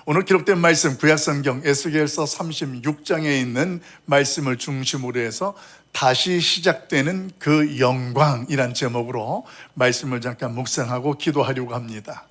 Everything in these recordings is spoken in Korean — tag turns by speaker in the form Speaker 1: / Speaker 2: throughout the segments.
Speaker 1: 오늘 기록된 말씀 구약성경 에스겔서 36장에 있는 말씀을 중심으로 해서 다시 시작되는 그 영광이란 제목으로 말씀을 잠깐 묵상하고 기도하려고 합니다.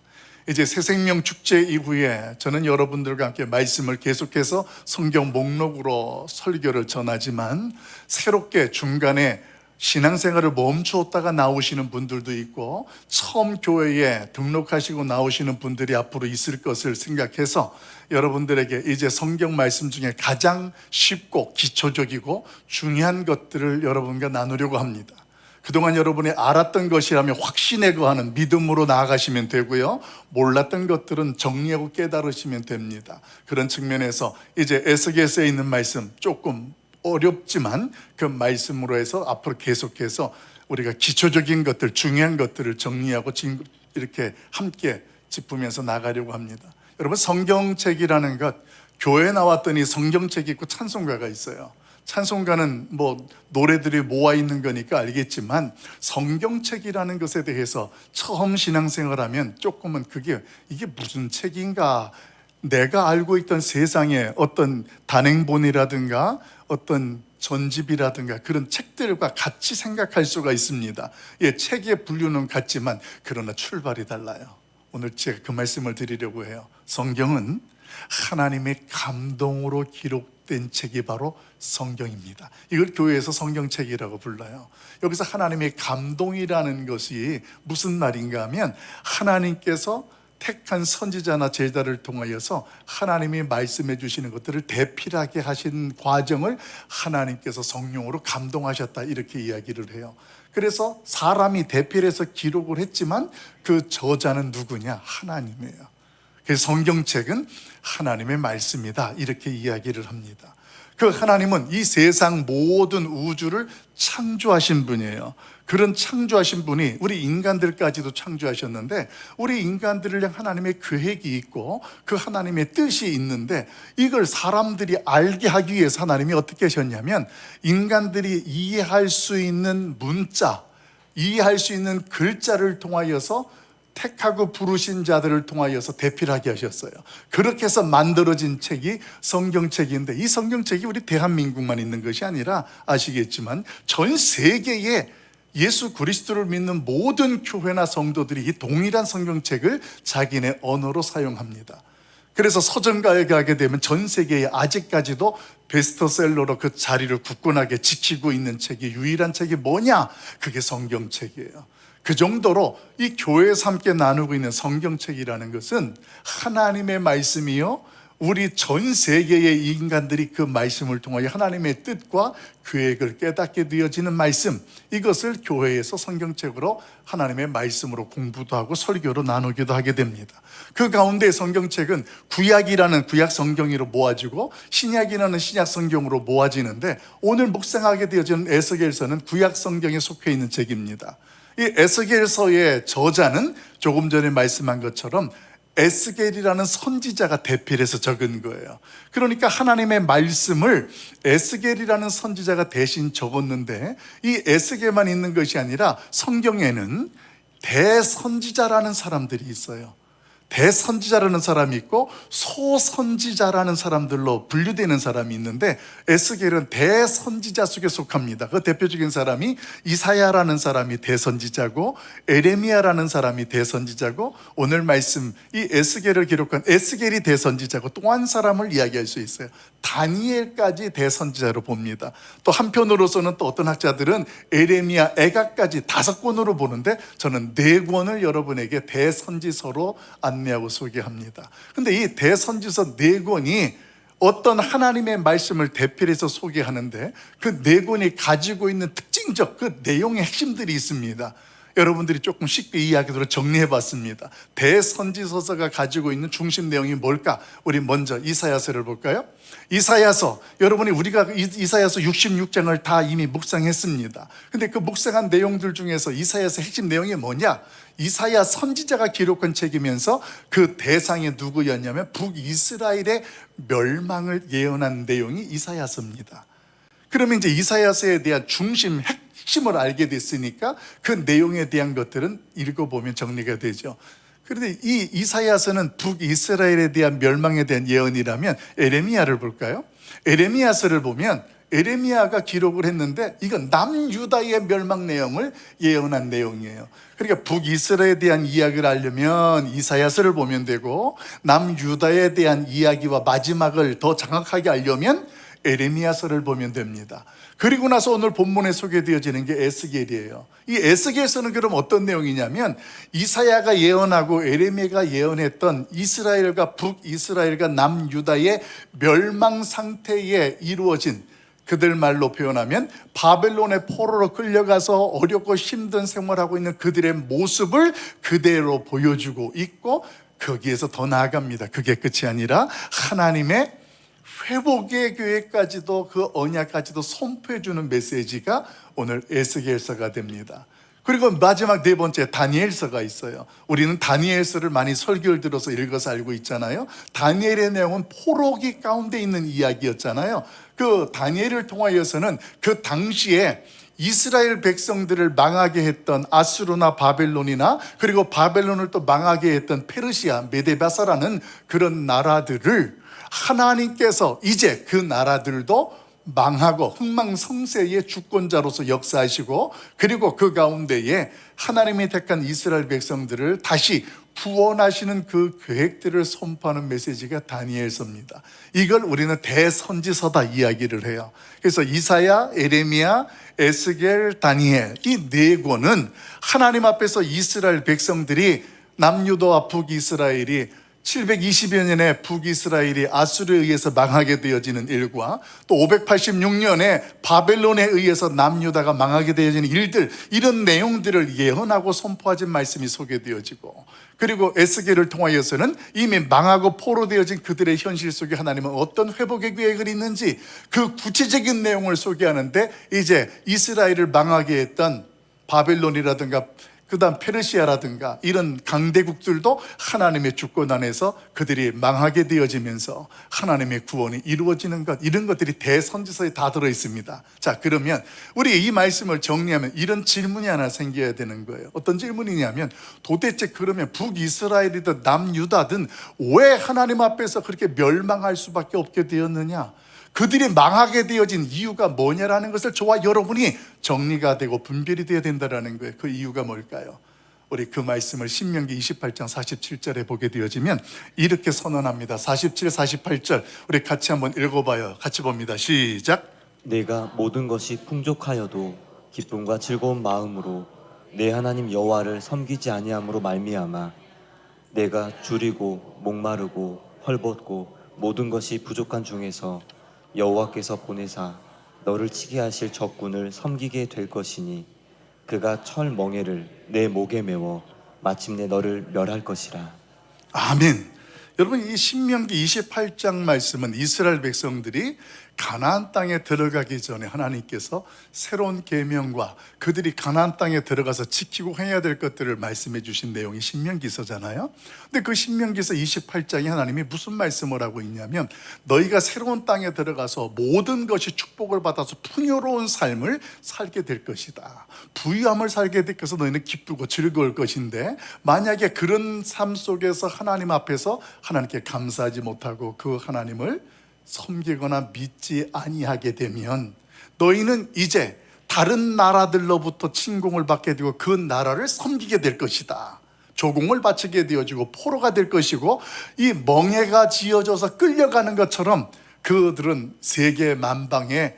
Speaker 1: 이제 새생명 축제 이후에 저는 여러분들과 함께 말씀을 계속해서 성경 목록으로 설교를 전하지만 새롭게 중간에 신앙생활을 멈추었다가 나오시는 분들도 있고 처음 교회에 등록하시고 나오시는 분들이 앞으로 있을 것을 생각해서 여러분들에게 이제 성경 말씀 중에 가장 쉽고 기초적이고 중요한 것들을 여러분과 나누려고 합니다. 그동안 여러분이 알았던 것이라면 확신에 거하는 믿음으로 나아가시면 되고요, 몰랐던 것들은 정리하고 깨달으시면 됩니다. 그런 측면에서 이제 에스겔서에 있는 말씀 조금 어렵지만 그 말씀으로 해서 앞으로 계속해서 우리가 기초적인 것들, 중요한 것들을 정리하고 이렇게 함께 짚으면서 나가려고 합니다. 여러분, 성경책이라는 것, 교회에 나왔더니 성경책이 있고 찬송가가 있어요. 찬송가는 뭐 노래들이 모아 있는 거니까 알겠지만 성경책이라는 것에 대해서 처음 신앙생활하면 조금은 이게 무슨 책인가, 내가 알고 있던 세상의 어떤 단행본이라든가 어떤 전집이라든가 그런 책들과 같이 생각할 수가 있습니다. 예, 책의 분류는 같지만 그러나 출발이 달라요. 오늘 제가 그 말씀을 드리려고 해요. 성경은 하나님의 감동으로 기록된 책이 바로 성경입니다. 이걸 교회에서 성경책이라고 불러요. 여기서 하나님의 감동이라는 것이 무슨 말인가 하면 하나님께서 택한 선지자나 제자를 통하여서 하나님이 말씀해 주시는 것들을 대필하게 하신 과정을 하나님께서 성령으로 감동하셨다, 이렇게 이야기를 해요. 그래서 사람이 대필해서 기록을 했지만 그 저자는 누구냐? 하나님이에요. 그래서 성경책은 하나님의 말씀이다, 이렇게 이야기를 합니다. 그 하나님은 이 세상 모든 우주를 창조하신 분이에요. 그런 창조하신 분이 우리 인간들까지도 창조하셨는데 우리 인간들을 향한 하나님의 계획이 있고 그 하나님의 뜻이 있는데 이걸 사람들이 알게 하기 위해서 하나님이 어떻게 하셨냐면 인간들이 이해할 수 있는 문자, 이해할 수 있는 글자를 통하여서 택하고 부르신 자들을 통하여서 대필하게 하셨어요. 그렇게 해서 만들어진 책이 성경책인데 이 성경책이 우리 대한민국만 있는 것이 아니라 아시겠지만 전 세계에 예수 그리스도를 믿는 모든 교회나 성도들이 이 동일한 성경책을 자기네 언어로 사용합니다. 그래서 서점가에 가게 되면 전 세계에 아직까지도 베스트셀러로 그 자리를 굳건하게 지키고 있는 책이, 유일한 책이 뭐냐? 그게 성경책이에요. 그 정도로 이 교회에서 함께 나누고 있는 성경책이라는 것은 하나님의 말씀이요, 우리 전 세계의 인간들이 그 말씀을 통하여 하나님의 뜻과 계획을 깨닫게 되어지는 말씀, 이것을 교회에서 성경책으로 하나님의 말씀으로 공부도 하고 설교로 나누기도 하게 됩니다. 그 가운데 성경책은 구약이라는 구약 성경으로 모아지고 신약이라는 신약 성경으로 모아지는데 오늘 묵상하게 되어지는 에스겔서는 구약 성경에 속해 있는 책입니다. 이 에스겔서의 저자는 조금 전에 말씀한 것처럼 에스겔이라는 선지자가 대필해서 적은 거예요. 그러니까 하나님의 말씀을 에스겔이라는 선지자가 대신 적었는데 이 에스겔만 있는 것이 아니라 성경에는 대선지자라는 사람들이 있어요. 대선지자라는 사람이 있고 소선지자라는 사람들로 분류되는 사람이 있는데 에스겔은 대선지자 속에 속합니다. 그 대표적인 사람이 이사야라는 사람이 대선지자고 에레미야라는 사람이 대선지자고 오늘 말씀 이 에스겔을 기록한 에스겔이 대선지자고 또 한 사람을 이야기할 수 있어요. 다니엘까지 대선지자로 봅니다. 또 한편으로서는 또 어떤 학자들은 에레미야, 애가까지 5권으로 보는데 저는 4권을 여러분에게 대선지서로 안내하고 소개합니다. 근데 이 대선지서 4권이 어떤 하나님의 말씀을 대필해서 소개하는데 그 4권이 가지고 있는 특징적 그 내용의 핵심들이 있습니다. 여러분들이 조금 쉽게 이해하기로 정리해봤습니다. 대선지서가 가지고 있는 중심 내용이 뭘까? 우리 먼저 이사야서를 볼까요? 이사야서, 여러분이 우리가 이사야서 66장을 다 이미 묵상했습니다. 근데 그 묵상한 내용들 중에서 이사야서 핵심 내용이 뭐냐? 이사야 선지자가 기록한 책이면서 그 대상이 누구였냐면 북이스라엘의 멸망을 예언한 내용이 이사야서입니다. 그러면 이제 이사야서에 대한 중심, 핵심을 알게 됐으니까 그 내용에 대한 것들은 읽어보면 정리가 되죠. 그런데 이 이사야서는 북이스라엘에 대한 멸망에 대한 예언이라면 에레미야를 볼까요? 에레미야서를 보면 에레미야가 기록을 했는데 이건 남유다의 멸망 내용을 예언한 내용이에요. 그러니까 북이스라엘에 대한 이야기를 알려면 이사야서를 보면 되고, 남유다에 대한 이야기와 마지막을 더 정확하게 알려면 에레미야서를 보면 됩니다. 그리고 나서 오늘 본문에 소개되어지는 게 에스겔이에요. 이 에스겔서는 그럼 어떤 내용이냐면 이사야가 예언하고 에레미야가 예언했던 이스라엘과 북이스라엘과 남유다의 멸망 상태에 이루어진, 그들 말로 표현하면 바벨론의 포로로 끌려가서 어렵고 힘든 생활하고 있는 그들의 모습을 그대로 보여주고 있고, 거기에서 더 나아갑니다. 그게 끝이 아니라 하나님의 회복의 교회까지도, 그 언약까지도 선포해주는 메시지가 오늘 에스겔서가 됩니다. 그리고 마지막 네 번째 다니엘서가 있어요. 우리는 다니엘서를 많이 설교를 들어서 읽어서 알고 있잖아요. 다니엘의 내용은 포로기 가운데 있는 이야기였잖아요. 그 다니엘을 통하여서는 그 당시에 이스라엘 백성들을 망하게 했던 아수르나 바벨론이나, 그리고 바벨론을 또 망하게 했던 페르시아, 메데바사라는 그런 나라들을 하나님께서 이제 그 나라들도 망하고 흥망성쇠의 주권자로서 역사하시고, 그리고 그 가운데에 하나님이 택한 이스라엘 백성들을 다시 구원하시는 그 계획들을 선포하는 메시지가 다니엘서입니다. 이걸 우리는 대선지서다 이야기를 해요. 그래서 이사야, 에레미야, 에스겔, 다니엘, 이 네 권은 하나님 앞에서 이스라엘 백성들이, 남유다와 북이스라엘이 720여 년에 북이스라엘이 아수르에 의해서 망하게 되어지는 일과, 또 586년에 바벨론에 의해서 남유다가 망하게 되어지는 일들, 이런 내용들을 예언하고 선포하신 말씀이 소개되어지고, 그리고 에스겔을 통하여서는 이미 망하고 포로되어진 그들의 현실 속에 하나님은 어떤 회복의 계획을 있는지 그 구체적인 내용을 소개하는데, 이제 이스라엘을 망하게 했던 바벨론이라든가 그 다음 페르시아라든가 이런 강대국들도 하나님의 주권 안에서 그들이 망하게 되어지면서 하나님의 구원이 이루어지는 것, 이런 것들이 대선지서에 다 들어있습니다. 자, 그러면 우리 이 말씀을 정리하면 이런 질문이 하나 생겨야 되는 거예요. 어떤 질문이냐면, 도대체 그러면 북이스라엘이든 남유다든 왜 하나님 앞에서 그렇게 멸망할 수밖에 없게 되었느냐, 그들이 망하게 되어진 이유가 뭐냐라는 것을 저와 여러분이 정리가 되고 분별이 되어야 된다는 거예요. 그 이유가 뭘까요? 우리 그 말씀을 신명기 28장 47절에 보게 되어지면 이렇게 선언합니다. 47, 48절 우리 같이 한번 읽어봐요. 같이 봅니다. 시작.
Speaker 2: 내가 모든 것이 풍족하여도 기쁨과 즐거운 마음으로 내 하나님 여호와를 섬기지 아니함으로 말미암아 내가 줄이고 목마르고 헐벗고 모든 것이 부족한 중에서 여호와께서 보내사 너를 치게 하실 적군을 섬기게 될 것이니 그가 철 멍에를 내 목에 메워 마침내 너를 멸할 것이라.
Speaker 1: 아멘. 여러분, 이 신명기 28장 말씀은 이스라엘 백성들이 가나안 땅에 들어가기 전에 하나님께서 새로운 계명과 그들이 가나안 땅에 들어가서 지키고 해야 될 것들을 말씀해 주신 내용이 신명기서잖아요. 근데 그 신명기서 28장에 하나님이 무슨 말씀을 하고 있냐면, 너희가 새로운 땅에 들어가서 모든 것이 축복을 받아서 풍요로운 삶을 살게 될 것이다. 부유함을 살게 될 것에서 너희는 기쁘고 즐거울 것인데, 만약에 그런 삶 속에서 하나님 앞에서 하나님께 감사하지 못하고 그 하나님을 섬기거나 믿지 아니하게 되면 너희는 이제 다른 나라들로부터 침공을 받게 되고 그 나라를 섬기게 될 것이다. 조공을 바치게 되어지고 포로가 될 것이고, 이 멍에가 지어져서 끌려가는 것처럼 그들은 세계 만방에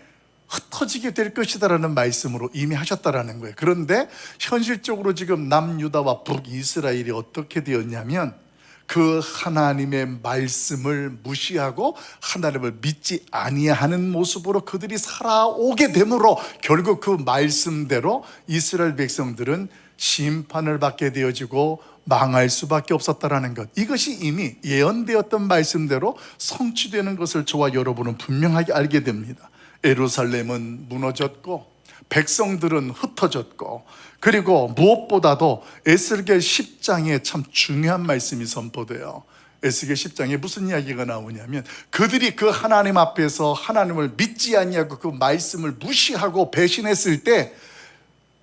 Speaker 1: 흩어지게 될 것이다라는 말씀으로 이미 하셨다라는 거예요. 그런데 현실적으로 지금 남유다와 북이스라엘이 어떻게 되었냐면, 그 하나님의 말씀을 무시하고 하나님을 믿지 아니하는 모습으로 그들이 살아오게 되므로 결국 그 말씀대로 이스라엘 백성들은 심판을 받게 되어지고 망할 수밖에 없었다라는 것, 이것이 이미 예언되었던 말씀대로 성취되는 것을 저와 여러분은 분명하게 알게 됩니다. 예루살렘은 무너졌고 백성들은 흩어졌고, 그리고 무엇보다도 에스겔 10장에 참 중요한 말씀이 선포돼요. 에스겔 10장에 무슨 이야기가 나오냐면, 그들이 그 하나님 앞에서 하나님을 믿지 아니하고 그 말씀을 무시하고 배신했을 때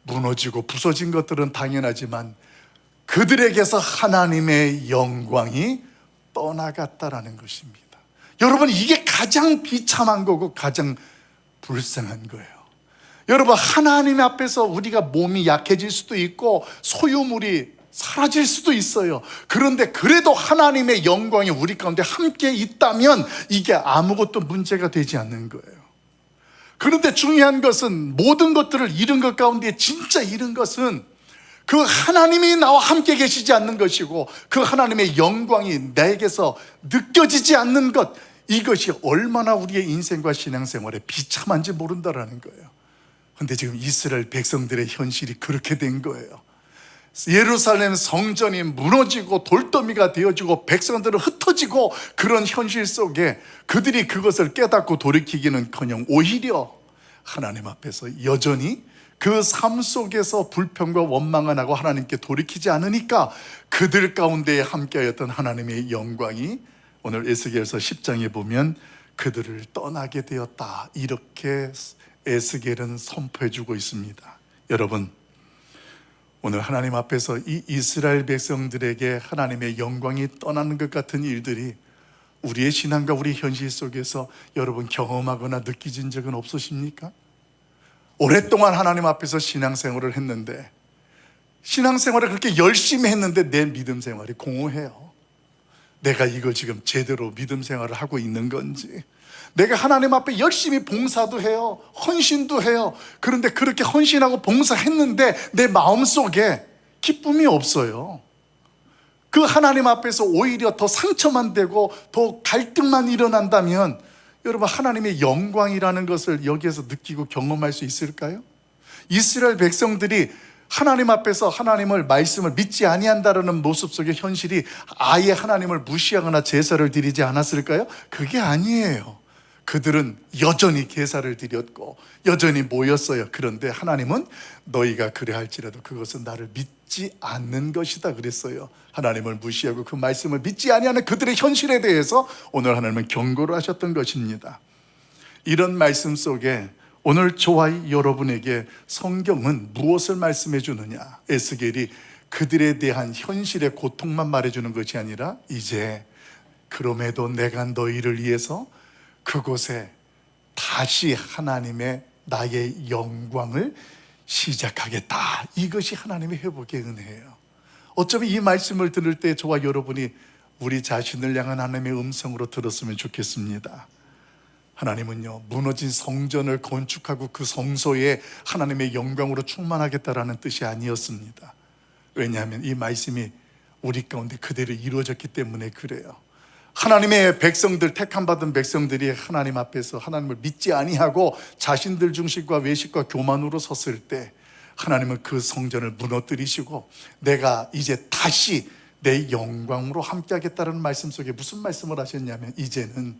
Speaker 1: 무너지고 부서진 것들은 당연하지만 그들에게서 하나님의 영광이 떠나갔다라는 것입니다. 여러분, 이게 가장 비참한 거고 가장 불쌍한 거예요. 여러분, 하나님 앞에서 우리가 몸이 약해질 수도 있고 소유물이 사라질 수도 있어요. 그런데 그래도 하나님의 영광이 우리 가운데 함께 있다면 이게 아무것도 문제가 되지 않는 거예요. 그런데 중요한 것은, 모든 것들을 잃은 것 가운데 진짜 잃은 것은 그 하나님이 나와 함께 계시지 않는 것이고, 그 하나님의 영광이 내게서 느껴지지 않는 것, 이것이 얼마나 우리의 인생과 신앙생활에 비참한지 모른다라는 거예요. 그런데 지금 이스라엘 백성들의 현실이 그렇게 된 거예요. 예루살렘 성전이 무너지고 돌더미가 되어지고 백성들은 흩어지고, 그런 현실 속에 그들이 그것을 깨닫고 돌이키기는커녕 오히려 하나님 앞에서 여전히 그 삶 속에서 불평과 원망을 하고 하나님께 돌이키지 않으니까 그들 가운데에 함께하였던 하나님의 영광이 오늘 에스겔서 10장에 보면 그들을 떠나게 되었다, 이렇게 에스겔은 선포해주고 있습니다. 여러분, 오늘 하나님 앞에서 이 이스라엘 백성들에게 하나님의 영광이 떠나는 것 같은 일들이 우리의 신앙과 우리 현실 속에서 여러분 경험하거나 느끼진 적은 없으십니까? 오랫동안 하나님 앞에서 신앙생활을 했는데, 신앙생활을 그렇게 열심히 했는데 내 믿음 생활이 공허해요. 내가 이걸 지금 제대로 믿음 생활을 하고 있는 건지, 내가 하나님 앞에 열심히 봉사도 해요, 헌신도 해요. 그런데 그렇게 헌신하고 봉사했는데 내 마음속에 기쁨이 없어요. 그 하나님 앞에서 오히려 더 상처만 되고 더 갈등만 일어난다면 여러분, 하나님의 영광이라는 것을 여기에서 느끼고 경험할 수 있을까요? 이스라엘 백성들이 하나님 앞에서 하나님을 말씀을 믿지 아니한다라는 모습 속의 현실이 아예 하나님을 무시하거나 제사를 드리지 않았을까요? 그게 아니에요. 그들은 여전히 제사를 드렸고 여전히 모였어요. 그런데 하나님은 너희가 그래 할지라도 그것은 나를 믿지 않는 것이다 그랬어요. 하나님을 무시하고 그 말씀을 믿지 아니하는 그들의 현실에 대해서 오늘 하나님은 경고를 하셨던 것입니다. 이런 말씀 속에 오늘 저와 여러분에게 성경은 무엇을 말씀해 주느냐? 에스겔이 그들에 대한 현실의 고통만 말해주는 것이 아니라, 이제 그럼에도 내가 너희를 위해서 그곳에 다시 하나님의 나의 영광을 시작하겠다, 이것이 하나님의 회복의 은혜예요. 어쩌면 이 말씀을 들을 때 저와 여러분이 우리 자신을 향한 하나님의 음성으로 들었으면 좋겠습니다. 하나님은요, 무너진 성전을 건축하고 그 성소에 하나님의 영광으로 충만하겠다라는 뜻이 아니었습니다. 왜냐하면 이 말씀이 우리 가운데 그대로 이루어졌기 때문에 그래요. 하나님의 백성들, 택함받은 백성들이 하나님 앞에서 하나님을 믿지 아니하고 자신들 중심과 외식과 교만으로 섰을 때 하나님은 그 성전을 무너뜨리시고 내가 이제 다시 내 영광으로 함께하겠다는 말씀 속에 무슨 말씀을 하셨냐면, 이제는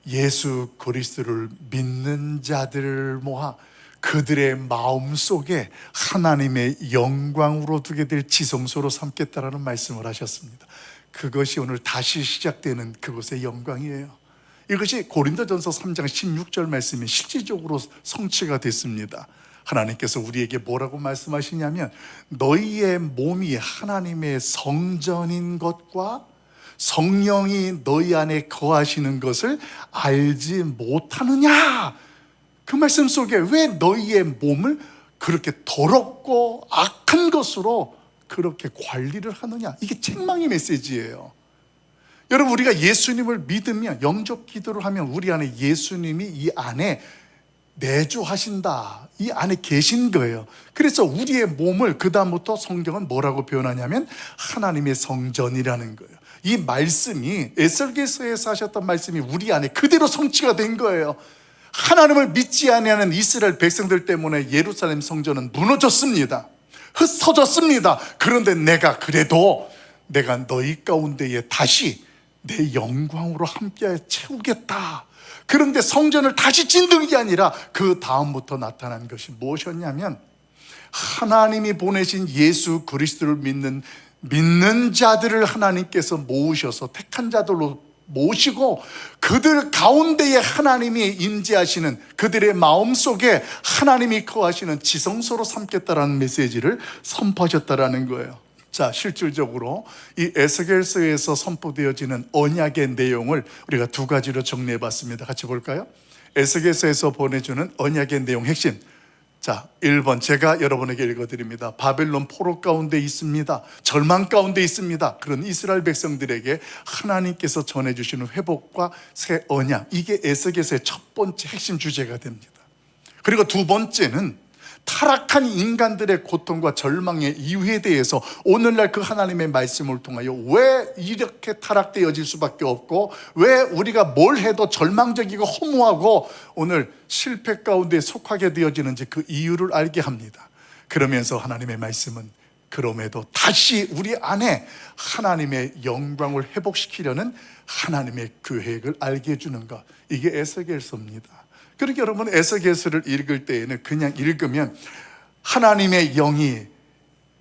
Speaker 1: 예수 그리스도를 믿는 자들을 모아 그들의 마음속에 하나님의 영광으로 두게 될 지성소로 삼겠다라는 말씀을 하셨습니다. 그것이 오늘 다시 시작되는 그곳의 영광이에요. 이것이 고린도전서 3장 16절 말씀이 실질적으로 성취가 됐습니다. 하나님께서 우리에게 뭐라고 말씀하시냐면, 너희의 몸이 하나님의 성전인 것과 성령이 너희 안에 거하시는 것을 알지 못하느냐? 그 말씀 속에 왜 너희의 몸을 그렇게 더럽고 악한 것으로 그렇게 관리를 하느냐? 이게 책망의 메시지예요. 여러분, 우리가 예수님을 믿으면, 영접 기도를 하면 우리 안에 예수님이 이 안에 내주하신다, 이 안에 계신 거예요. 그래서 우리의 몸을 그 다음부터 성경은 뭐라고 표현하냐면 하나님의 성전이라는 거예요. 이 말씀이, 에스겔서에서 하셨던 말씀이 우리 안에 그대로 성취가 된 거예요. 하나님을 믿지 아니하는 이스라엘 백성들 때문에 예루살렘 성전은 무너졌습니다. 흩어졌습니다. 그런데 내가 그래도 내가 너희 가운데에 다시 내 영광으로 함께 채우겠다. 그런데 성전을 다시 짓는 게 아니라 그 다음부터 나타난 것이 무엇이었냐면, 하나님이 보내신 예수 그리스도를 믿는 자들을 하나님께서 모으셔서 택한 자들로 모시고 그들 가운데에 하나님이 임재하시는, 그들의 마음속에 하나님이 거하시는 지성소로 삼겠다라는 메시지를 선포하셨다라는 거예요. 자, 실질적으로 이 에스겔서에서 선포되어지는 언약의 내용을 우리가 두 가지로 정리해 봤습니다. 같이 볼까요? 에스겔서에서 보내주는 언약의 내용 핵심. 자, 1번 제가 여러분에게 읽어드립니다. 바벨론 포로 가운데 있습니다. 절망 가운데 있습니다. 그런 이스라엘 백성들에게 하나님께서 전해주시는 회복과 새 언약, 이게 에스겔서의 첫 번째 핵심 주제가 됩니다. 그리고 두 번째는 타락한 인간들의 고통과 절망의 이유에 대해서 오늘날 그 하나님의 말씀을 통하여 왜 이렇게 타락되어질 수밖에 없고, 왜 우리가 뭘 해도 절망적이고 허무하고 오늘 실패 가운데 속하게 되어지는지 그 이유를 알게 합니다. 그러면서 하나님의 말씀은 그럼에도 다시 우리 안에 하나님의 영광을 회복시키려는 하나님의 계획을 알게 해주는 것, 이게 에스겔서입니다. 그러니까 여러분, 에스겔서를 읽을 때에는 그냥 읽으면 하나님의 영이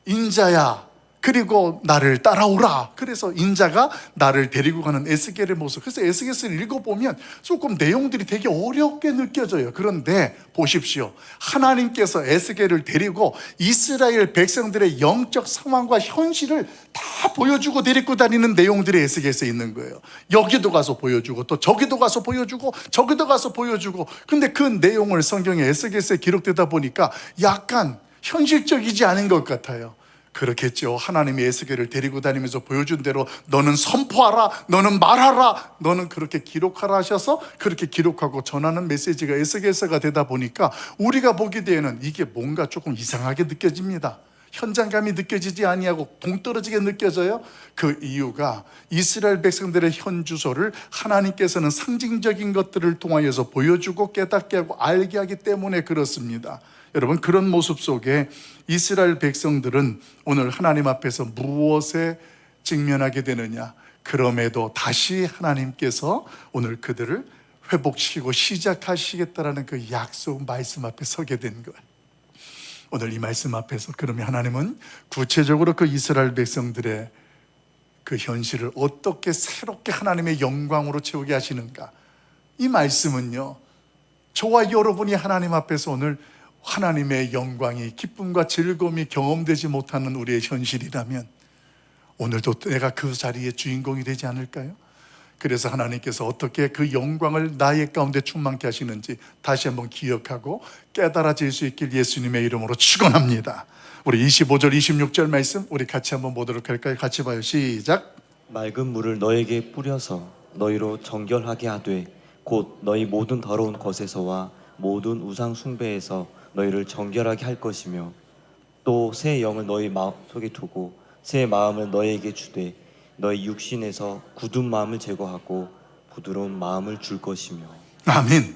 Speaker 1: 인자야, 그리고 나를 따라오라, 그래서 인자가 나를 데리고 가는 에스겔의 모습. 그래서 에스겔서를 읽어보면 조금 내용들이 되게 어렵게 느껴져요. 그런데 보십시오, 하나님께서 에스겔을 데리고 이스라엘 백성들의 영적 상황과 현실을 다 보여주고 데리고 다니는 내용들이 에스겔서에 있는 거예요. 여기도 가서 보여주고, 또 저기도 가서 보여주고, 저기도 가서 보여주고. 근데 그 내용을 성경에 에스겔서에 기록되다 보니까 약간 현실적이지 않은 것 같아요. 그렇겠죠. 하나님이 에스겔을 데리고 다니면서 보여준 대로 너는 선포하라, 너는 말하라, 너는 그렇게 기록하라 하셔서 그렇게 기록하고 전하는 메시지가 에스겔서가 되다 보니까 우리가 보기에는 이게 뭔가 조금 이상하게 느껴집니다. 현장감이 느껴지지 아니하고 동떨어지게 느껴져요. 그 이유가 이스라엘 백성들의 현주소를 하나님께서는 상징적인 것들을 통하여서 보여주고 깨닫게 하고 알게 하기 때문에 그렇습니다. 여러분, 그런 모습 속에 이스라엘 백성들은 오늘 하나님 앞에서 무엇에 직면하게 되느냐? 그럼에도 다시 하나님께서 오늘 그들을 회복시키고 시작하시겠다라는 그 약속 말씀 앞에 서게 된 거예요. 오늘 이 말씀 앞에서 그러면 하나님은 구체적으로 그 이스라엘 백성들의 그 현실을 어떻게 새롭게 하나님의 영광으로 채우게 하시는가? 이 말씀은요, 저와 여러분이 하나님 앞에서 오늘 하나님의 영광이, 기쁨과 즐거움이 경험되지 못하는 우리의 현실이라면 오늘도 내가 그 자리의 주인공이 되지 않을까요? 그래서 하나님께서 어떻게 그 영광을 나의 가운데 충만케 하시는지 다시 한번 기억하고 깨달아질 수 있길 예수님의 이름으로 축원합니다. 우리 25절 26절 말씀 우리 같이 한번 보도록 할까요? 같이 봐요. 시작.
Speaker 2: 맑은 물을 너에게 뿌려서 너희로 정결하게 하되 곧 너희 모든 더러운 것에서와 모든 우상 숭배에서 너희를 정결하게 할 것이며 또 새 영을 너희 마음 속에 두고 새 마음을 너희에게 주되 너희 육신에서 굳은 마음을 제거하고 부드러운 마음을 줄 것이며.
Speaker 1: 아멘.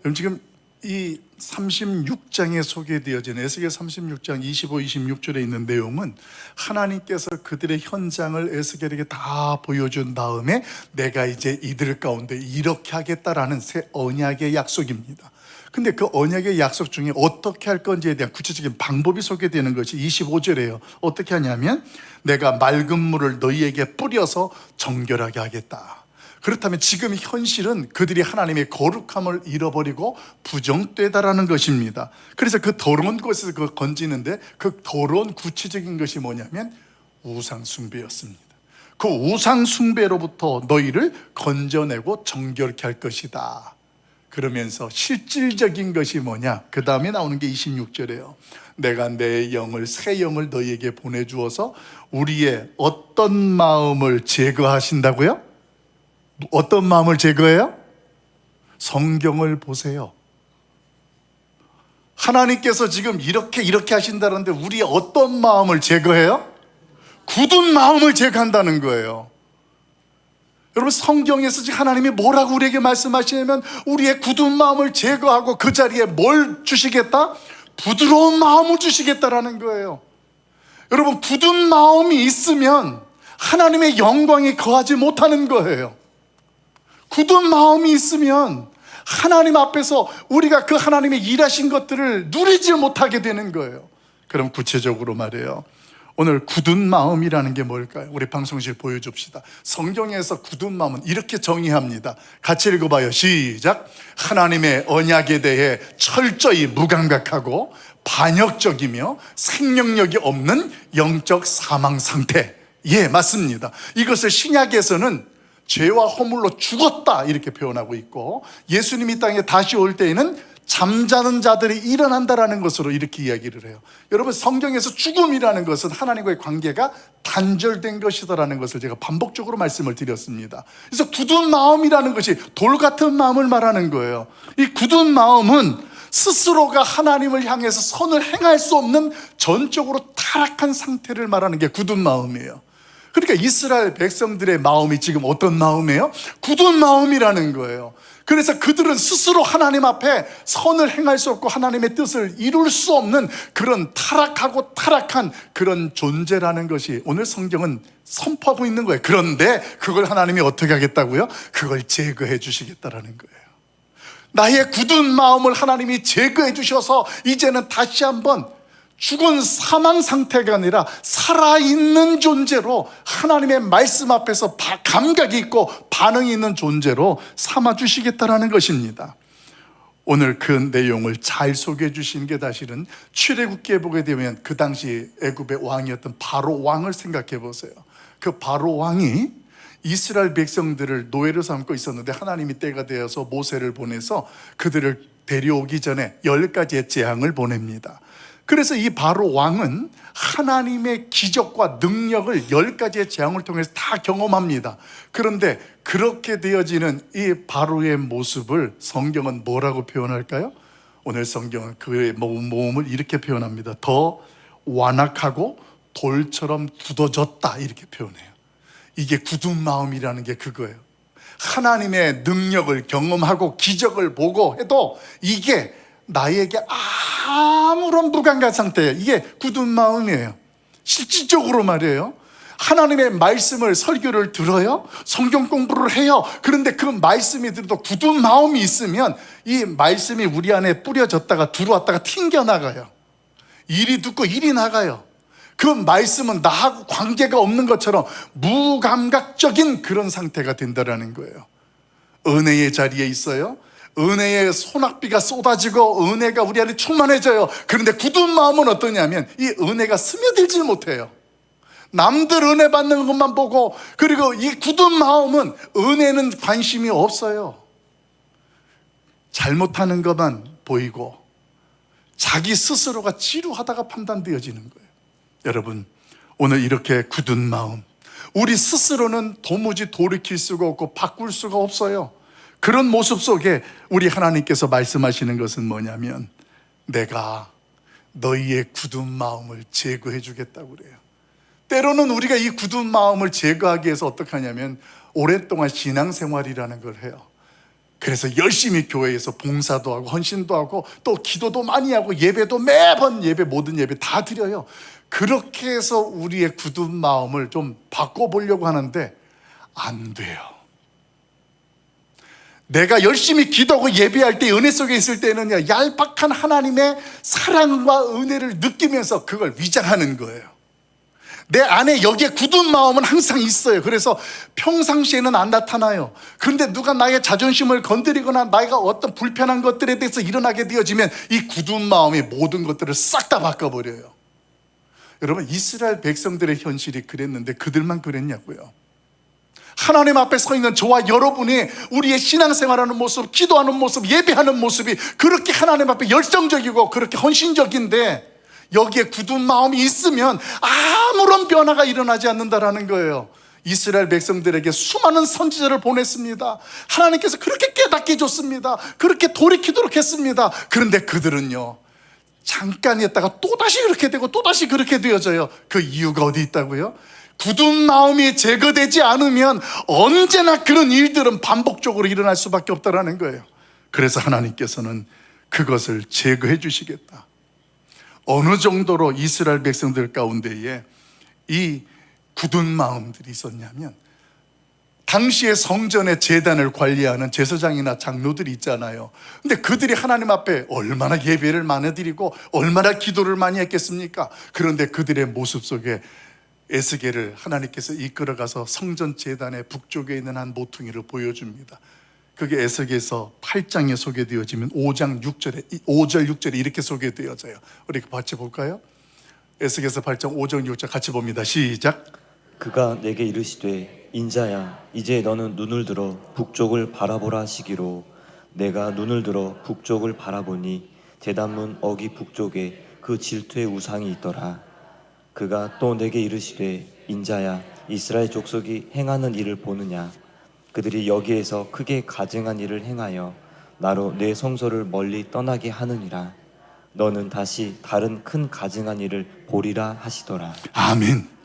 Speaker 1: 그럼 지금 이 36장에 소개되어진 에스겔 36장 25, 26절에 있는 내용은 하나님께서 그들의 현장을 에스겔에게 다 보여준 다음에 내가 이제 이들 가운데 이렇게 하겠다라는 새 언약의 약속입니다. 근데 그 언약의 약속 중에 어떻게 할 건지에 대한 구체적인 방법이 소개되는 것이 25절이에요. 어떻게 하냐면 내가 맑은 물을 너희에게 뿌려서 정결하게 하겠다. 그렇다면 지금 현실은 그들이 하나님의 거룩함을 잃어버리고 부정되다라는 것입니다. 그래서 그 더러운 곳에서 그걸 건지는데 그 더러운 구체적인 것이 뭐냐면 우상 숭배였습니다. 그 우상 숭배로부터 너희를 건져내고 정결케 할 것이다. 그러면서 실질적인 것이 뭐냐? 그 다음에 나오는 게 26절이에요. 내가 내 영을, 새 영을 너희에게 보내주어서 우리의 어떤 마음을 제거하신다고요? 어떤 마음을 제거해요? 성경을 보세요. 하나님께서 지금 이렇게 하신다는데 우리의 어떤 마음을 제거해요? 굳은 마음을 제거한다는 거예요. 여러분, 성경에서 지금 하나님이 뭐라고 우리에게 말씀하시냐면 우리의 굳은 마음을 제거하고 그 자리에 뭘 주시겠다? 부드러운 마음을 주시겠다라는 거예요. 여러분, 굳은 마음이 있으면 하나님의 영광이 거하지 못하는 거예요. 굳은 마음이 있으면 하나님 앞에서 우리가 그 하나님의 일하신 것들을 누리지 못하게 되는 거예요. 그럼 구체적으로 말해요, 오늘 굳은 마음이라는 게 뭘까요? 우리 방송실 보여줍시다. 성경에서 굳은 마음은 이렇게 정의합니다. 같이 읽어봐요. 시작. 하나님의 언약에 대해 철저히 무감각하고 반역적이며 생명력이 없는 영적 사망 상태. 예, 맞습니다. 이것을 신약에서는 죄와 허물로 죽었다 이렇게 표현하고 있고, 예수님이 이 땅에 다시 올 때에는 잠자는 자들이 일어난다라는 것으로 이렇게 이야기를 해요. 여러분, 성경에서 죽음이라는 것은 하나님과의 관계가 단절된 것이다라는 것을 제가 반복적으로 말씀을 드렸습니다. 그래서 굳은 마음이라는 것이 돌 같은 마음을 말하는 거예요. 이 굳은 마음은 스스로가 하나님을 향해서 선을 행할 수 없는 전적으로 타락한 상태를 말하는 게 굳은 마음이에요. 그러니까 이스라엘 백성들의 마음이 지금 어떤 마음이에요? 굳은 마음이라는 거예요. 그래서 그들은 스스로 하나님 앞에 선을 행할 수 없고 하나님의 뜻을 이룰 수 없는 그런 타락하고 타락한 그런 존재라는 것이 오늘 성경은 선포하고 있는 거예요. 그런데 그걸 하나님이 어떻게 하겠다고요? 그걸 제거해 주시겠다라는 거예요. 나의 굳은 마음을 하나님이 제거해 주셔서 이제는 다시 한번 죽은 사망 상태가 아니라 살아있는 존재로 하나님의 말씀 앞에서 감각이 있고 반응이 있는 존재로 삼아주시겠다라는 것입니다. 오늘 그 내용을 잘 소개해 주시는 게 사실은 출애굽기에 보게 되면 그 당시 애굽의 왕이었던 바로 왕을 생각해 보세요. 그 바로 왕이 이스라엘 백성들을 노예로 삼고 있었는데 하나님이 때가 되어서 모세를 보내서 그들을 데려오기 전에 10가지의 재앙을 보냅니다. 그래서 이 바로 왕은 하나님의 기적과 능력을 10가지의 재앙을 통해서 다 경험합니다. 그런데 그렇게 되어지는 이 바로의 모습을 성경은 뭐라고 표현할까요? 오늘 성경은 그의 몸을 이렇게 표현합니다. 더 완악하고 돌처럼 굳어졌다 이렇게 표현해요. 이게 굳은 마음이라는 게 그거예요. 하나님의 능력을 경험하고 기적을 보고 해도 이게 나에게 아무런 무감각 상태예요. 이게 굳은 마음이에요. 실질적으로 말이에요. 하나님의 말씀을 설교를 들어요. 성경 공부를 해요. 그런데 그 말씀이 들어도 굳은 마음이 있으면 이 말씀이 우리 안에 뿌려졌다가 들어왔다가 튕겨나가요. 이리 듣고 이리 나가요. 그 말씀은 나하고 관계가 없는 것처럼 무감각적인 그런 상태가 된다는 거예요. 은혜의 자리에 있어요. 은혜의 소낙비가 쏟아지고 은혜가 우리 안에 충만해져요. 그런데 굳은 마음은 어떠냐면 이 은혜가 스며들질 못해요. 남들 은혜 받는 것만 보고, 그리고 이 굳은 마음은 은혜는 관심이 없어요. 잘못하는 것만 보이고 자기 스스로가 지루하다가 판단되어지는 거예요. 여러분, 오늘 이렇게 굳은 마음, 우리 스스로는 도무지 돌이킬 수가 없고 바꿀 수가 없어요. 그런 모습 속에 우리 하나님께서 말씀하시는 것은 뭐냐면 내가 너희의 굳은 마음을 제거해 주겠다고 그래요. 때로는 우리가 이 굳은 마음을 제거하기 위해서 어떻게 하냐면 오랫동안 신앙생활이라는 걸 해요. 그래서 열심히 교회에서 봉사도 하고 헌신도 하고 또 기도도 많이 하고 예배도 매번 모든 예배 다 드려요. 그렇게 해서 우리의 굳은 마음을 좀 바꿔보려고 하는데 안 돼요. 내가 열심히 기도하고 예배할 때 은혜 속에 있을 때는 얄팍한 하나님의 사랑과 은혜를 느끼면서 그걸 위장하는 거예요. 내 안에 여기에 굳은 마음은 항상 있어요. 그래서 평상시에는 안 나타나요. 그런데 누가 나의 자존심을 건드리거나 나가 어떤 불편한 것들에 대해서 일어나게 되어지면 이 굳은 마음이 모든 것들을 싹 다 바꿔버려요. 여러분, 이스라엘 백성들의 현실이 그랬는데 그들만 그랬냐고요. 하나님 앞에 서 있는 저와 여러분이 우리의 신앙생활하는 모습, 기도하는 모습, 예배하는 모습이 그렇게 하나님 앞에 열정적이고 그렇게 헌신적인데 여기에 굳은 마음이 있으면 아무런 변화가 일어나지 않는다라는 거예요. 이스라엘 백성들에게 수많은 선지자를 보냈습니다. 하나님께서 그렇게 깨닫게 해줬습니다. 그렇게 돌이키도록 했습니다. 그런데 그들은요, 잠깐 있다가 또다시 그렇게 되고 또다시 그렇게 되어져요. 그 이유가 어디 있다고요? 굳은 마음이 제거되지 않으면 언제나 그런 일들은 반복적으로 일어날 수밖에 없다라는 거예요. 그래서 하나님께서는 그것을 제거해 주시겠다. 어느 정도로 이스라엘 백성들 가운데에 이 굳은 마음들이 있었냐면 당시에 성전의 제단을 관리하는 제사장이나 장로들이 있잖아요. 근데 그들이 하나님 앞에 얼마나 예배를 많이 드리고 얼마나 기도를 많이 했겠습니까? 그런데 그들의 모습 속에 에스겔을 하나님께서 이끌어가서 성전 제단의 북쪽에 있는 한 모퉁이를 보여줍니다. 그게 에스겔서 8장에 소개되어지면 5장 6절에 5절 6절에 이렇게 소개되어져요. 우리 같이 볼까요? 에스겔서 8장 5절 6절 같이 봅니다. 시작.
Speaker 2: 그가 내게 이르시되 인자야 이제 너는 눈을 들어 북쪽을 바라보라 하시기로 내가 눈을 들어 북쪽을 바라보니 제단문 어기 북쪽에 그 질투의 우상이 있더라. 그가 또 내게 이르시되 인자야 이스라엘 족속이 행하는 일을 보느냐 그들이 여기에서 크게 가증한 일을 행하여 나로 내 성소를 멀리 떠나게 하느니라. 너는 다시 다른 큰 가증한 일을 보리라 하시더라.
Speaker 1: 아멘.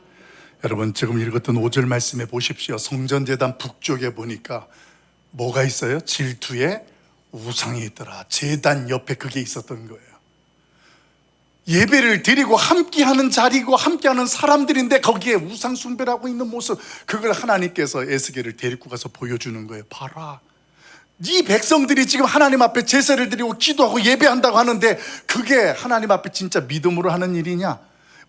Speaker 1: 여러분 지금 읽었던 5절 말씀해 보십시오. 성전제단 북쪽에 보니까 뭐가 있어요? 질투의 우상이 있더라. 제단 옆에 그게 있었던 거예요. 예배를 드리고 함께하는 자리고 함께하는 사람들인데 거기에 우상 숭배를 하고 있는 모습, 그걸 하나님께서 에스겔을 데리고 가서 보여주는 거예요. 봐라, 이 백성들이 지금 하나님 앞에 제사를 드리고 기도하고 예배한다고 하는데 그게 하나님 앞에 진짜 믿음으로 하는 일이냐?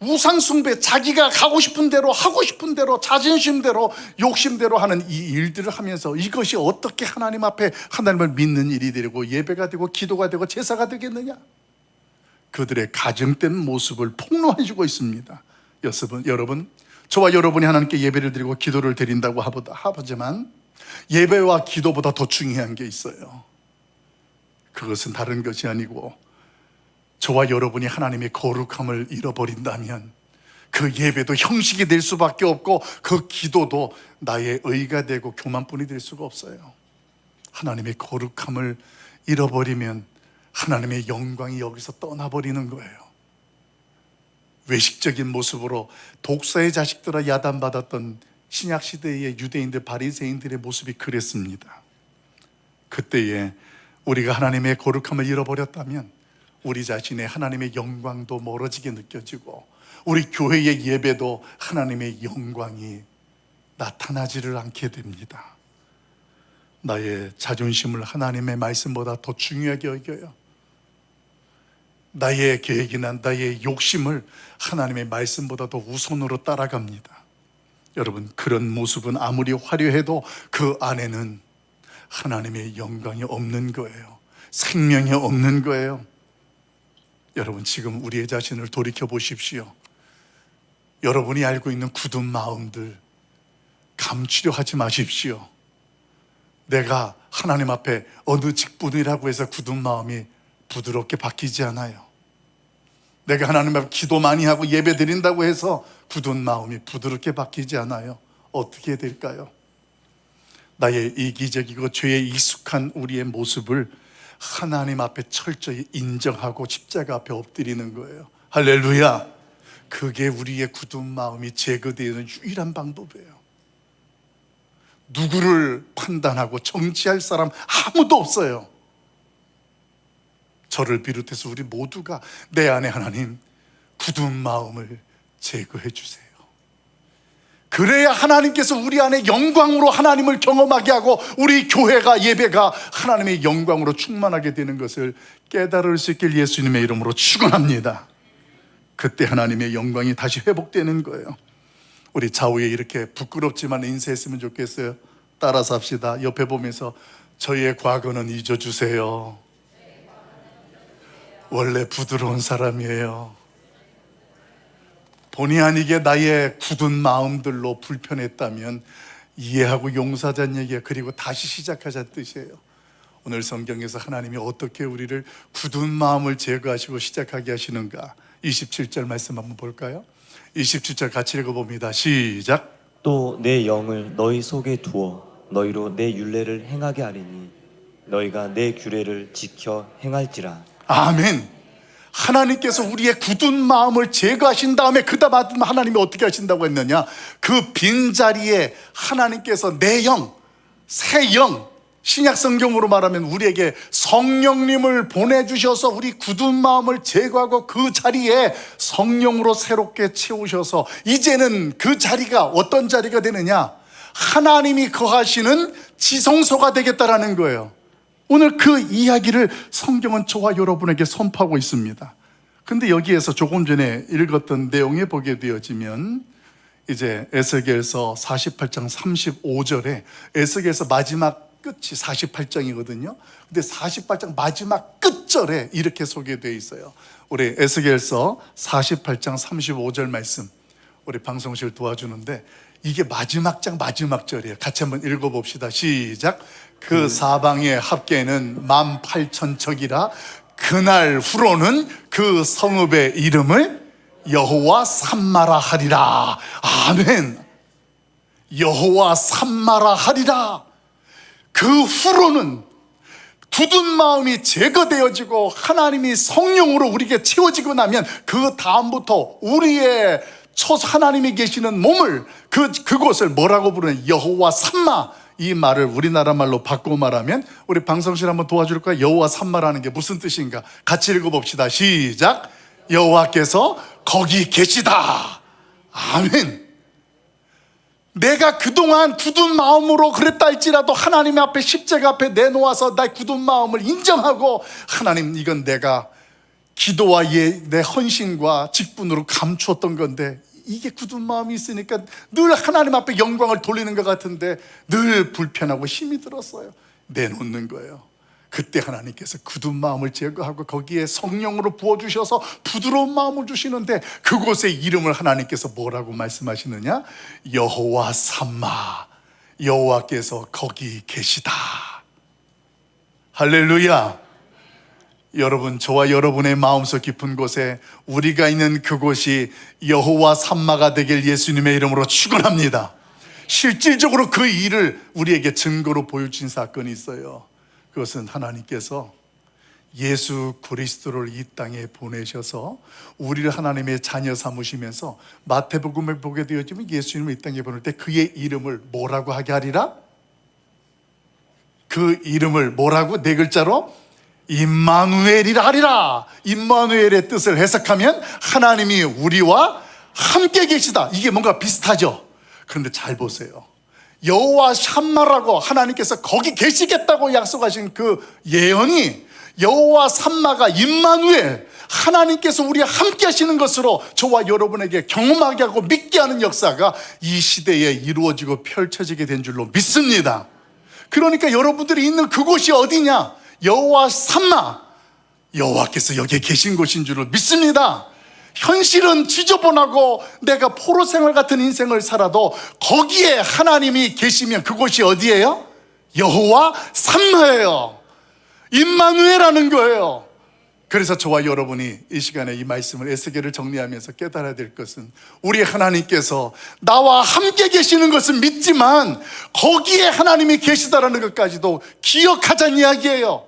Speaker 1: 우상 숭배, 자기가 가고 싶은 대로 하고 싶은 대로 자존심대로 욕심대로 하는 이 일들을 하면서 이것이 어떻게 하나님 앞에 하나님을 믿는 일이 되고 예배가 되고 기도가 되고 제사가 되겠느냐? 그들의 가증된 모습을 폭로해주고 있습니다. 여러분, 저와 여러분이 하나님께 예배를 드리고 기도를 드린다고 하지만 예배와 기도보다 더 중요한 게 있어요. 그것은 다른 것이 아니고 저와 여러분이 하나님의 거룩함을 잃어버린다면 그 예배도 형식이 될 수밖에 없고 그 기도도 나의 의가 되고 교만뿐이 될 수가 없어요. 하나님의 거룩함을 잃어버리면 하나님의 영광이 여기서 떠나버리는 거예요. 외식적인 모습으로 독사의 자식들아 야단받았던 신약시대의 유대인들, 바리새인들의 모습이 그랬습니다. 그때에 우리가 하나님의 거룩함을 잃어버렸다면 우리 자신의 하나님의 영광도 멀어지게 느껴지고 우리 교회의 예배도 하나님의 영광이 나타나지를 않게 됩니다. 나의 자존심을 하나님의 말씀보다 더 중요하게 여겨요. 나의 계획이나 나의 욕심을 하나님의 말씀보다 더 우선으로 따라갑니다. 여러분, 그런 모습은 아무리 화려해도 그 안에는 하나님의 영광이 없는 거예요. 생명이 없는 거예요. 여러분, 지금 우리의 자신을 돌이켜 보십시오. 여러분이 알고 있는 굳은 마음들 감추려 하지 마십시오. 내가 하나님 앞에 어느 직분이라고 해서 굳은 마음이 부드럽게 바뀌지 않아요. 내가 하나님 앞에 기도 많이 하고 예배 드린다고 해서 굳은 마음이 부드럽게 바뀌지 않아요. 어떻게 될까요? 나의 이기적이고 죄에 익숙한 우리의 모습을 하나님 앞에 철저히 인정하고 십자가 앞에 엎드리는 거예요. 할렐루야. 그게 우리의 굳은 마음이 제거되는 유일한 방법이에요. 누구를 판단하고 정치할 사람 아무도 없어요. 저를 비롯해서 우리 모두가 내 안에 하나님 굳은 마음을 제거해 주세요. 그래야 하나님께서 우리 안에 영광으로 하나님을 경험하게 하고 우리 교회가 예배가 하나님의 영광으로 충만하게 되는 것을 깨달을 수 있길 예수님의 이름으로 축원합니다. 그때 하나님의 영광이 다시 회복되는 거예요. 우리 좌우에 이렇게 부끄럽지만 인사했으면 좋겠어요. 따라서 합시다. 옆에 보면서 저희의 과거는 잊어주세요. 원래 부드러운 사람이에요. 본의 아니게 나의 굳은 마음들로 불편했다면 이해하고 용서하자는 얘기예요. 그리고 다시 시작하자는 뜻이에요. 오늘 성경에서 하나님이 어떻게 우리를 굳은 마음을 제거하시고 시작하게 하시는가? 27절 말씀 한번 볼까요? 27절 같이 읽어봅니다. 시작.
Speaker 2: 또 내 영을 너희 속에 두어 너희로 내 율례를 행하게 하리니 너희가 내 규례를 지켜 행할지라.
Speaker 1: 아멘. 하나님께서 우리의 굳은 마음을 제거하신 다음에 그 다음 하나님이 어떻게 하신다고 했느냐? 그 빈자리에 하나님께서 내 영, 새 영, 신약 성경으로 말하면 우리에게 성령님을 보내주셔서 우리 굳은 마음을 제거하고 그 자리에 성령으로 새롭게 채우셔서 이제는 그 자리가 어떤 자리가 되느냐? 하나님이 거하시는 지성소가 되겠다라는 거예요. 오늘 그 이야기를 성경은 저와 여러분에게 선포하고 있습니다. 근데 여기에서 조금 전에 읽었던 내용에 보게 되어지면 이제 에스겔서 48장 35절에 에스겔서 마지막 끝이 48장이거든요. 근데 48장 마지막 끝절에 이렇게 소개되어 있어요. 우리 에스겔서 48장 35절 말씀, 우리 방송실 도와주는데 이게 마지막 장 마지막 절이에요. 같이 한번 읽어봅시다. 시작. 그 사방의 합계는 18,000척이라 그날 후로는 그 성읍의 이름을 여호와 삼마라 하리라. 아멘. 여호와 삼마라 하리라. 그 후로는 굳은 마음이 제거되어지고 하나님이 성령으로 우리에게 채워지고 나면 그 다음부터 우리의 하나님이 계시는 몸을 그곳을 뭐라고 부르는 여호와 삼마. 이 말을 우리나라 말로 바꾸고 말하면 우리 방송실 한번 도와줄까요? 여호와 삼마라는 게 무슨 뜻인가? 같이 읽어봅시다. 시작. 여호와께서 거기 계시다. 아멘. 내가 그동안 굳은 마음으로 그랬다 할지라도 하나님 앞에 십자가 앞에 내놓아서 나의 굳은 마음을 인정하고 하나님, 이건 내가 기도와 내 헌신과 직분으로 감추었던 건데 이게 굳은 마음이 있으니까 늘 하나님 앞에 영광을 돌리는 것 같은데 늘 불편하고 힘이 들었어요. 내놓는 거예요. 그때 하나님께서 굳은 마음을 제거하고 거기에 성령으로 부어주셔서 부드러운 마음을 주시는데 그곳의 이름을 하나님께서 뭐라고 말씀하시느냐? 여호와 삼마. 여호와께서 거기 계시다. 할렐루야. 여러분, 저와 여러분의 마음속 깊은 곳에 우리가 있는 그곳이 여호와 삼마가 되길 예수님의 이름으로 축원합니다. 실질적으로 그 일을 우리에게 증거로 보여주신 사건이 있어요. 그것은 하나님께서 예수 그리스도를 이 땅에 보내셔서 우리를 하나님의 자녀 삼으시면서 마태복음을 보게 되어지면 예수님을 이 땅에 보낼 때 그의 이름을 뭐라고 하게 하리라? 그 이름을 뭐라고? 네 글자로 임마누엘이라 하리라. 임마누엘의 뜻을 해석하면 하나님이 우리와 함께 계시다. 이게 뭔가 비슷하죠. 그런데 잘 보세요. 여호와 삼마라고 하나님께서 거기 계시겠다고 약속하신 그 예언이 여호와 삼마가 임마누엘, 하나님께서 우리와 함께 하시는 것으로 저와 여러분에게 경험하게 하고 믿게 하는 역사가 이 시대에 이루어지고 펼쳐지게 된 줄로 믿습니다. 그러니까 여러분들이 있는 그곳이 어디냐? 여호와 삼마, 여호와께서 여기에 계신 곳인 줄을 믿습니다. 현실은 지저분하고 내가 포로 생활 같은 인생을 살아도 거기에 하나님이 계시면 그곳이 어디예요? 여호와 삼마예요. 임마누엘하는 거예요. 그래서 저와 여러분이 이 시간에 이 말씀을 에스겔을 정리하면서 깨달아야 될 것은 우리 하나님께서 나와 함께 계시는 것은 믿지만 거기에 하나님이 계시다라는 것까지도 기억하자는 이야기예요.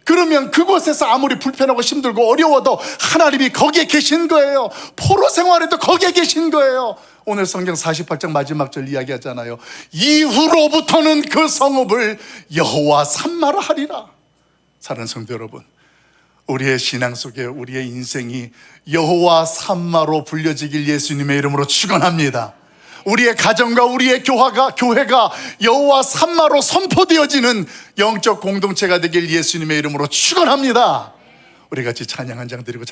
Speaker 1: 그러면 그곳에서 아무리 불편하고 힘들고 어려워도 하나님이 거기에 계신 거예요. 포로 생활에도 거기에 계신 거예요. 오늘 성경 48장 마지막 절 이야기하잖아요. 이후로부터는 그 성읍을 여호와 삼마라 하리라. 사랑하는 성도 여러분, 우리의 신앙 속에 우리의 인생이 여호와 삼마로 불려지길 예수님의 이름으로 축원합니다. 우리의 가정과 우리의 교회가 여호와 삼마로 선포되어지는 영적 공동체가 되길 예수님의 이름으로 축원합니다. 우리 같이 찬양 한 장 드리고